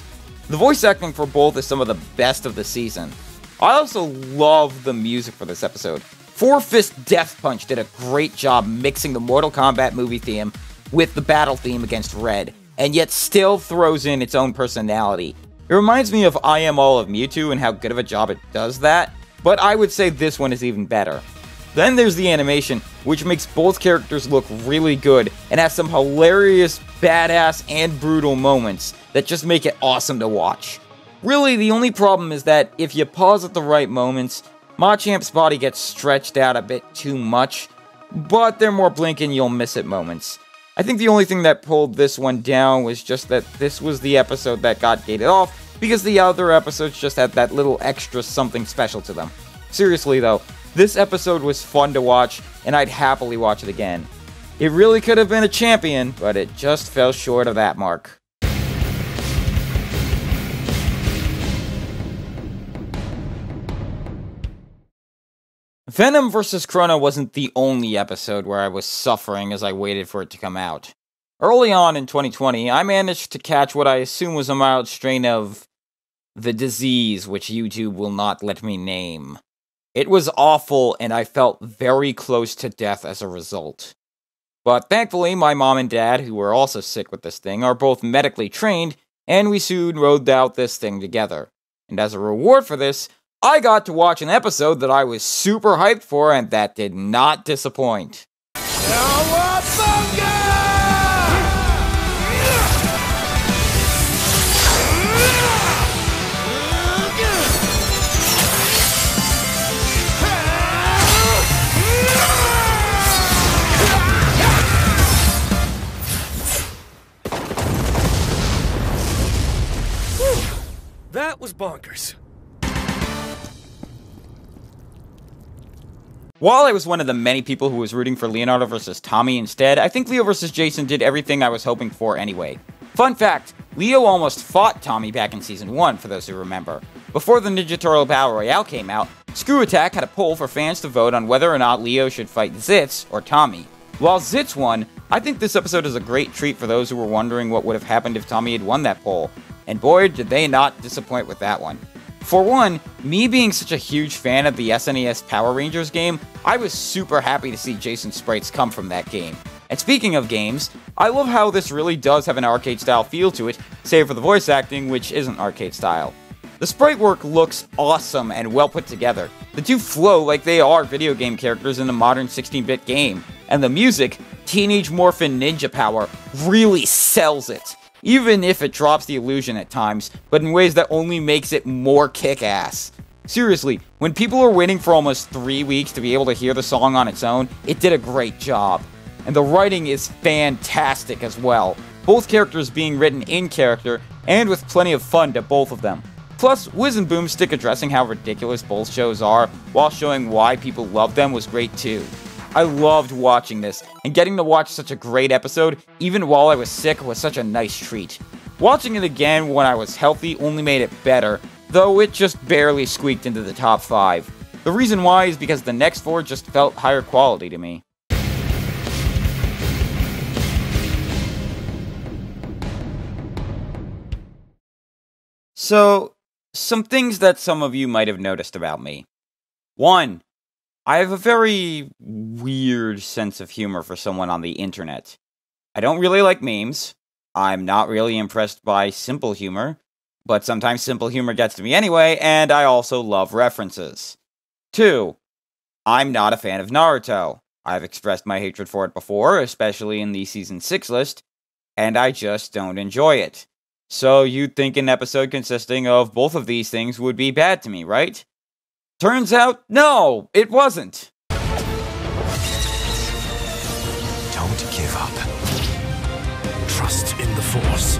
The voice acting for both is some of the best of the season. I also love the music for this episode. Four Fist Death Punch did a great job mixing the Mortal Kombat movie theme with the battle theme against Red, and yet still throws in its own personality. It reminds me of I Am All of Mewtwo and how good of a job it does that, but I would say this one is even better. Then there's the animation, which makes both characters look really good and has some hilarious, badass, and brutal moments that just make it awesome to watch. Really, the only problem is that if you pause at the right moments, Machamp's body gets stretched out a bit too much, but they're more blink and you'll miss it moments. I think the only thing that pulled this one down was just that this was the episode that got gated off, because the other episodes just had that little extra something special to them. Seriously though, this episode was fun to watch, and I'd happily watch it again. It really could have been a champion, but it just fell short of that mark. Venom vs. Crona wasn't the only episode where I was suffering as I waited for it to come out. Early on in 2020, I managed to catch what I assume was a mild strain of the disease which YouTube will not let me name. It was awful, and I felt very close to death as a result. But thankfully, my mom and dad, who were also sick with this thing, are both medically trained, and we soon rode out this thing together. And as a reward for this, I got to watch an episode that I was super hyped for, and that did not disappoint. That was bonkers. While I was one of the many people who was rooting for Leonardo versus Tommy instead, I think Leo versus Jason did everything I was hoping for anyway. Fun fact, Leo almost fought Tommy back in Season 1, for those who remember. Before the Ninja Turtle Battle Royale came out, Screw Attack had a poll for fans to vote on whether or not Leo should fight Zitz or Tommy. While Zitz won, I think this episode is a great treat for those who were wondering what would have happened if Tommy had won that poll. And boy, did they not disappoint with that one. For one, me being such a huge fan of the SNES Power Rangers game, I was super happy to see Jason's sprites come from that game. And speaking of games, I love how this really does have an arcade-style feel to it, save for the voice acting, which isn't arcade-style. The sprite work looks awesome and well put together. The two flow like they are video game characters in a modern 16-bit game. And the music, Teenage Morphin Ninja Power, really sells it. Even if it drops the illusion at times, but in ways that only makes it more kick-ass. Seriously, when people are waiting for almost 3 weeks to be able to hear the song on its own, it did a great job. And the writing is fantastic as well, both characters being written in character, and with plenty of fun to both of them. Plus, Wiz and Boomstick addressing how ridiculous both shows are, while showing why people love them was great too. I loved watching this, and getting to watch such a great episode, even while I was sick, was such a nice treat. Watching it again when I was healthy only made it better, though it just barely squeaked into the top 5. The reason why is because the next 4 just felt higher quality to me. So, some things that some of you might have noticed about me. 1. I have a very weird sense of humor for someone on the internet. I don't really like memes. I'm not really impressed by simple humor, but sometimes simple humor gets to me anyway, and I also love references. 2. I'm not a fan of Naruto. I've expressed my hatred for it before, especially in the Season 6 list, and I just don't enjoy it. So you'd think an episode consisting of both of these things would be bad to me, right? Turns out, no, it wasn't. Don't give up. Trust in the Force.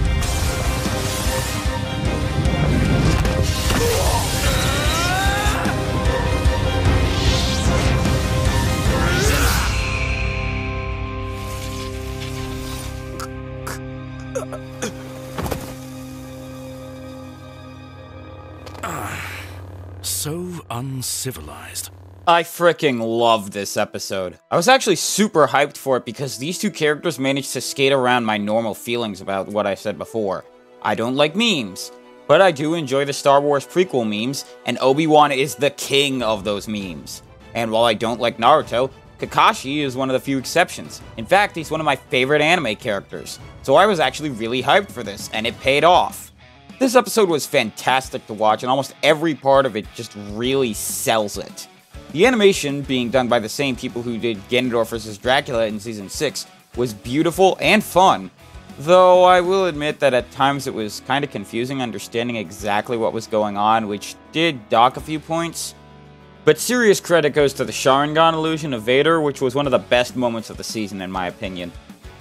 So uncivilized. I fricking loved this episode. I was actually super hyped for it because these two characters managed to skate around my normal feelings about what I said before. I don't like memes, but I do enjoy the Star Wars prequel memes, and Obi-Wan is the king of those memes. And while I don't like Naruto, Kakashi is one of the few exceptions. In fact, he's one of my favorite anime characters. So I was actually really hyped for this, and it paid off. This episode was fantastic to watch, and almost every part of it just really sells it. The animation, being done by the same people who did Ganondorf vs. Dracula in Season 6, was beautiful and fun, though I will admit that at times it was kind of confusing understanding exactly what was going on, which did dock a few points. But serious credit goes to the Sharingan illusion of Vader, which was one of the best moments of the season in my opinion.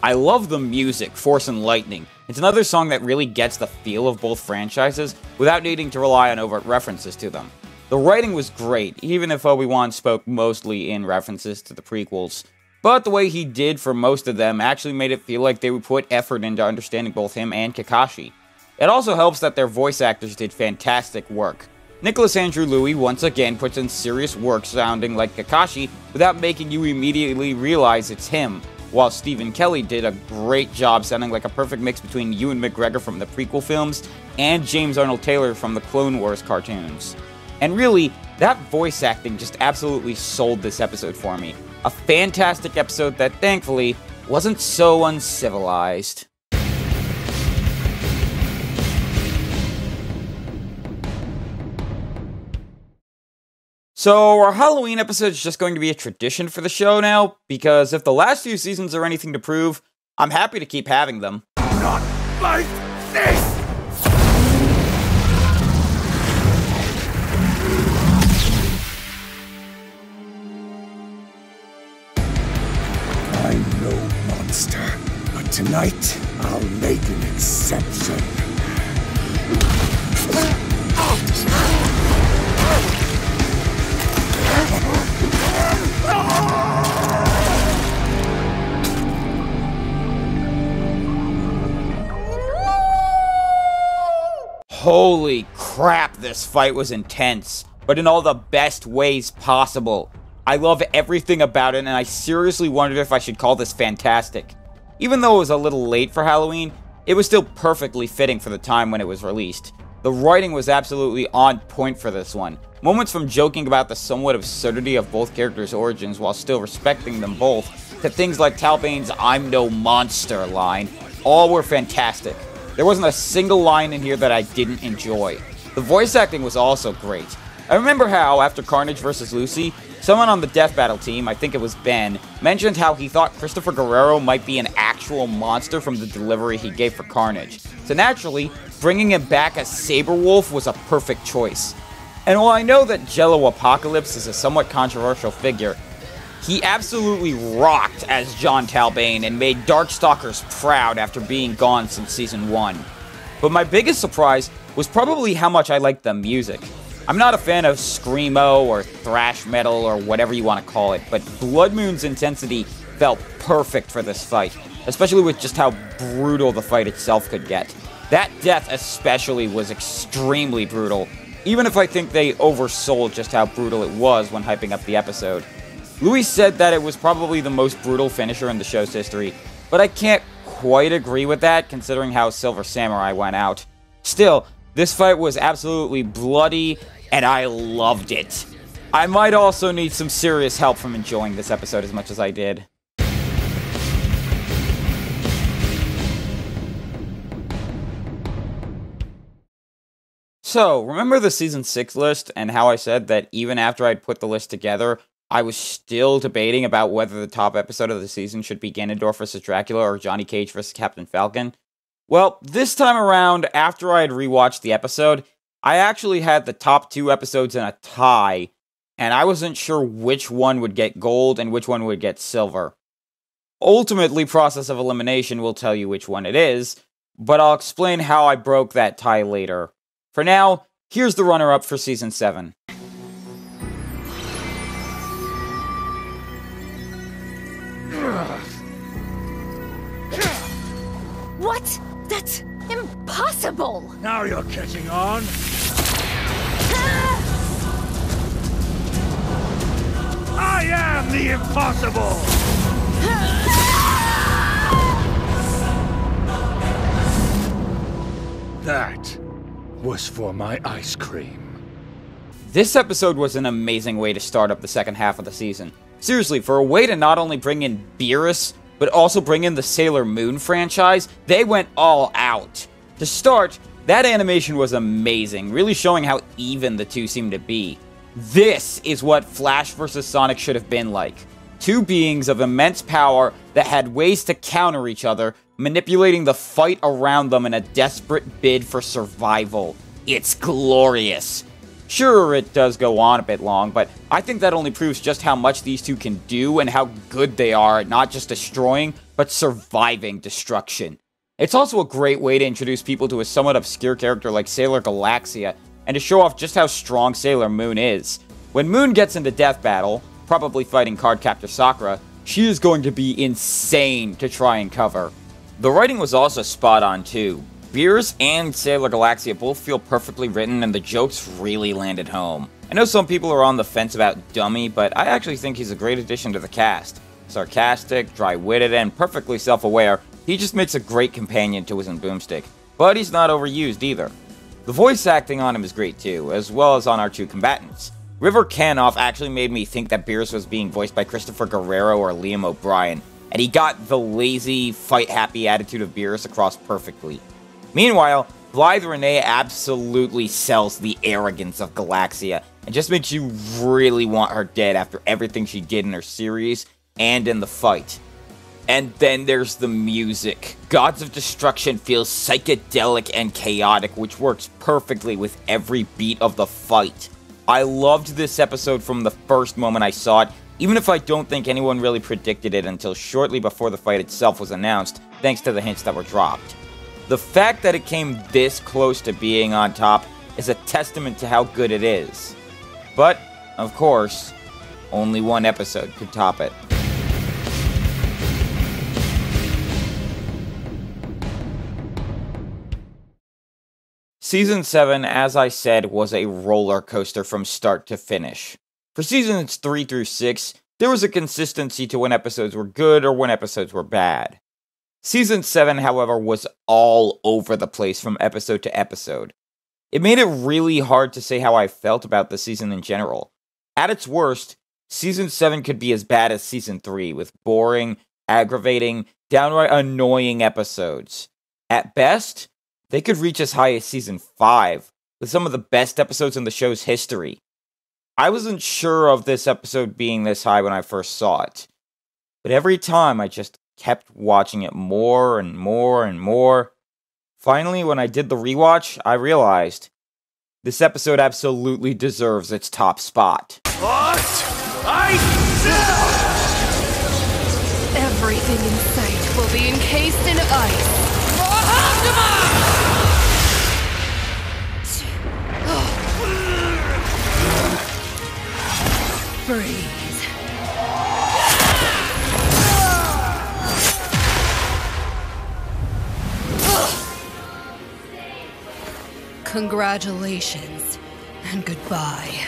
I love the music, Force and Lightning. It's another song that really gets the feel of both franchises without needing to rely on overt references to them. The writing was great, even if Obi-Wan spoke mostly in references to the prequels. But the way he did for most of them actually made it feel like they would put effort into understanding both him and Kakashi. It also helps that their voice actors did fantastic work. Nicholas Andrew Louis once again puts in serious work sounding like Kakashi without making you immediately realize it's him, while Stephen Kelly did a great job sounding like a perfect mix between Ewan McGregor from the prequel films and James Arnold Taylor from the Clone Wars cartoons. And really, that voice acting just absolutely sold this episode for me. A fantastic episode that, thankfully, wasn't so uncivilized. So, our Halloween episode is just going to be a tradition for the show now, because if the last few seasons are anything to prove, I'm happy to keep having them. Not like this! I'm no monster, but tonight I'll make an exception. Holy crap, this fight was intense, but in all the best ways possible. I love everything about it, and I seriously wondered if I should call this fantastic. Even though it was a little late for Halloween, it was still perfectly fitting for the time when it was released. The writing was absolutely on point for this one. Moments from joking about the somewhat absurdity of both characters' origins while still respecting them both, to things like Talbain's "I'm no monster" line, all were fantastic. There wasn't a single line in here that I didn't enjoy. The voice acting was also great. I remember how, after Carnage vs. Lucy, someone on the Death Battle team, I think it was Ben, mentioned how he thought Christopher Guerrero might be an actual monster from the delivery he gave for Carnage. So naturally, bringing him back as Sabrewulf was a perfect choice. And while I know that Jello Apocalypse is a somewhat controversial figure, he absolutely rocked as Jon Talbain and made Darkstalkers proud after being gone since Season 1. But my biggest surprise was probably how much I liked the music. I'm not a fan of screamo or thrash metal or whatever you want to call it, but Blood Moon's intensity felt perfect for this fight, especially with just how brutal the fight itself could get. That death especially was extremely brutal, even if I think they oversold just how brutal it was when hyping up the episode. Louis said that it was probably the most brutal finisher in the show's history, but I can't quite agree with that considering how Silver Samurai went out. Still, this fight was absolutely bloody, and I loved it. I might also need some serious help from enjoying this episode as much as I did. So, remember the Season 6 list and how I said that even after I'd put the list together, I was still debating about whether the top episode of the season should be Ganondorf vs. Dracula or Johnny Cage vs. Captain Falcon? Well, this time around, after I had rewatched the episode, I actually had the top two episodes in a tie, and I wasn't sure which one would get gold and which one would get silver. Ultimately, process of elimination will tell you which one it is, but I'll explain how I broke that tie later. For now, here's the runner-up for Season 7. What? That's impossible! Now you're catching on. I am the impossible! That was for my ice cream. This episode was an amazing way to start up the second half of the season. Seriously, for a way to not only bring in Beerus, but also bring in the Sailor Moon franchise, they went all out. To start, that animation was amazing, really showing how even the two seem to be. This is what Flash vs. Sonic should have been like. Two beings of immense power that had ways to counter each other, manipulating the fight around them in a desperate bid for survival. It's glorious. Sure, it does go on a bit long, but I think that only proves just how much these two can do and how good they are at not just destroying, but surviving destruction. It's also a great way to introduce people to a somewhat obscure character like Sailor Galaxia, and to show off just how strong Sailor Moon is. When Moon gets into death battle, probably fighting Cardcaptor Sakura, she is going to be insane to try and cover. The writing was also spot on too. Beerus and Sailor Galaxia both feel perfectly written, and the jokes really landed home. I know some people are on the fence about Dummy, but I actually think he's a great addition to the cast. Sarcastic, dry-witted, and perfectly self-aware, he just makes a great companion to Wiz and Boomstick. But he's not overused either. The voice acting on him is great too, as well as on our two combatants. River Canoff actually made me think that Beerus was being voiced by Christopher Guerrero or Liam O'Brien, and he got the lazy, fight-happy attitude of Beerus across perfectly. Meanwhile, Blythe Renee absolutely sells the arrogance of Galaxia, and just makes you really want her dead after everything she did in her series and in the fight. And then there's the music. Gods of Destruction feels psychedelic and chaotic, which works perfectly with every beat of the fight. I loved this episode from the first moment I saw it, even if I don't think anyone really predicted it until shortly before the fight itself was announced, thanks to the hints that were dropped. The fact that it came this close to being on top is a testament to how good it is. But, of course, only one episode could top it. Season 7, as I said, was a roller coaster from start to finish. For seasons 3 through 6, there was a consistency to when episodes were good or when episodes were bad. Season 7, however, was all over the place from episode to episode. It made it really hard to say how I felt about the season in general. At its worst, Season 7 could be as bad as Season 3, with boring, aggravating, downright annoying episodes. At best, they could reach as high as Season 5, with some of the best episodes in the show's history. I wasn't sure of this episode being this high when I first saw it, but every time I just kept watching it more and more and more. Finally, when I did the rewatch, I realized this episode absolutely deserves its top spot. Everything in sight will be encased in ice. Breathe. Congratulations and goodbye.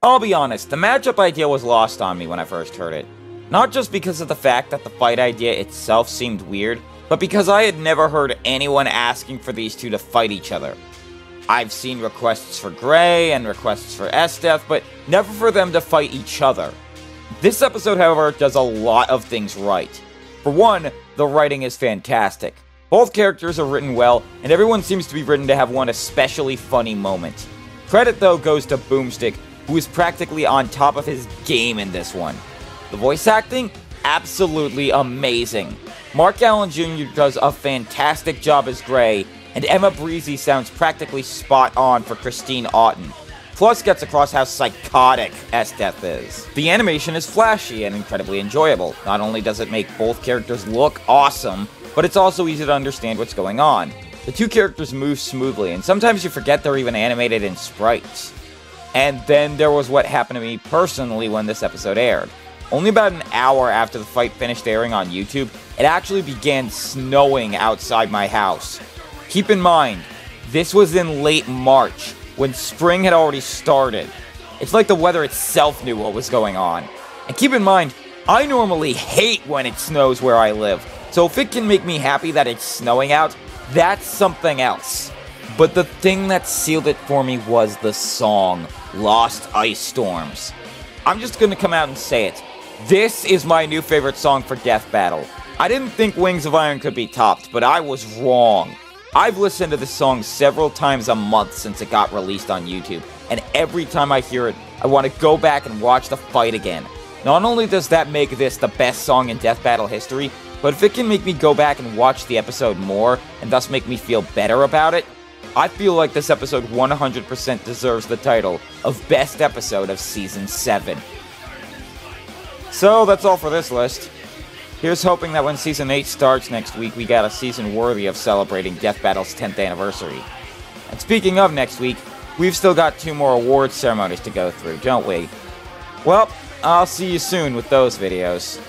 I'll be honest, the matchup idea was lost on me when I first heard it. Not just because of the fact that the fight idea itself seemed weird, but because I had never heard anyone asking for these two to fight each other. I've seen requests for Grey and requests for Esdeath, but never for them to fight each other. This episode, however, does a lot of things right. For one, the writing is fantastic. Both characters are written well, and everyone seems to be written to have one especially funny moment. Credit, though, goes to Boomstick, who is practically on top of his game in this one. The voice acting? Absolutely amazing. Mark Allen Jr. does a fantastic job as Grey, and Emma Breezy sounds practically spot on for Christine Otten. Plus gets across how psychotic Esdeath is. The animation is flashy and incredibly enjoyable. Not only does it make both characters look awesome, but it's also easy to understand what's going on. The two characters move smoothly, and sometimes you forget they're even animated in sprites. And then there was what happened to me personally when this episode aired. Only about an hour after the fight finished airing on YouTube, it actually began snowing outside my house. Keep in mind, this was in late March, when spring had already started. It's like the weather itself knew what was going on. And keep in mind, I normally hate when it snows where I live, so if it can make me happy that it's snowing out, that's something else. But the thing that sealed it for me was the song, Lost Ice Storms. I'm just gonna come out and say it. This is my new favorite song for Death Battle. I didn't think Wings of Iron could be topped, but I was wrong. I've listened to this song several times a month since it got released on YouTube, and every time I hear it, I want to go back and watch the fight again. Not only does that make this the best song in Death Battle history, but if it can make me go back and watch the episode more, and thus make me feel better about it, I feel like this episode 100% deserves the title of Best Episode of Season 7. So, that's all for this list. Here's hoping that when Season 8 starts next week, we got a season worthy of celebrating Death Battle's 10th anniversary. And speaking of next week, we've still got 2 more awards ceremonies to go through, don't we? Well, I'll see you soon with those videos.